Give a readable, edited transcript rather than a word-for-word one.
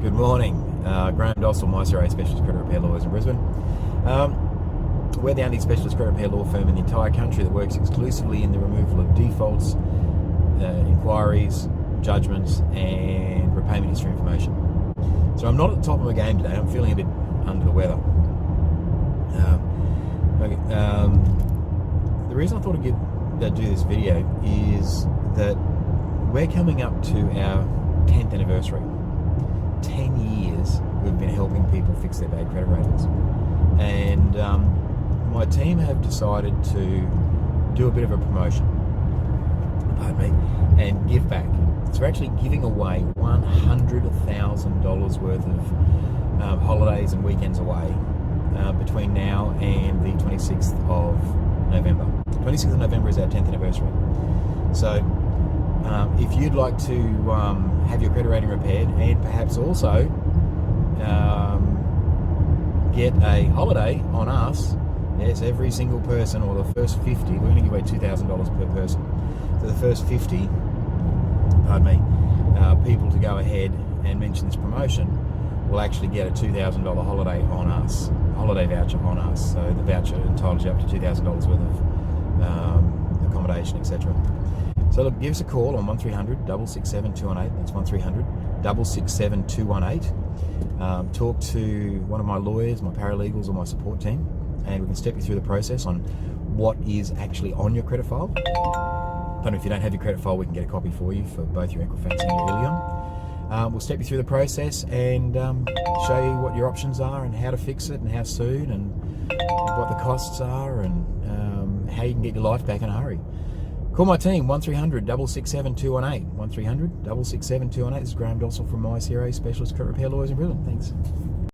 Good morning. Graham Dossel, MyCRa Specialist Credit Repair Lawyers in Brisbane. We're the only specialist credit repair law firm in the entire country that works exclusively in the removal of defaults, inquiries, judgments and repayment history information. So I'm not at the top of my game today. I'm feeling a bit under the weather. The reason I thought I'd do this video is that we're coming up to our 10th anniversary. 10 years we've been helping people fix their bad credit ratings, and my team have decided to do a bit of a promotion, pardon me, and give back. So we're actually giving away $100,000 worth of holidays and weekends away between now and the 26th of November. 26th of November is our 10th anniversary. So if you'd like to have your credit rating repaired and perhaps also get a holiday on us, yes, every single person, or the first 50, we're going to give away $2,000 per person. So the first 50, pardon me, people to go ahead and mention this promotion will actually get a $2,000 holiday on us, holiday voucher on us. So the voucher entitles you up to $2,000 worth of accommodation, etc. So look, give us a call on 1300 667 218. That's 1300 667 218. Talk to one of my lawyers, my paralegals, or my support team, and we can step you through the process on what is actually on your credit file. But if you don't have your credit file, we can get a copy for you for both your Equifax and your Ilion. We'll step you through the process and show you what your options are and how to fix it and how soon and what the costs are and how you can get your life back in a hurry. Call my team, 1300 667 218. 1300 667 218. This is Graham Dossel from MyCRa Specialist Credit Repair Lawyers in Brisbane. Thanks.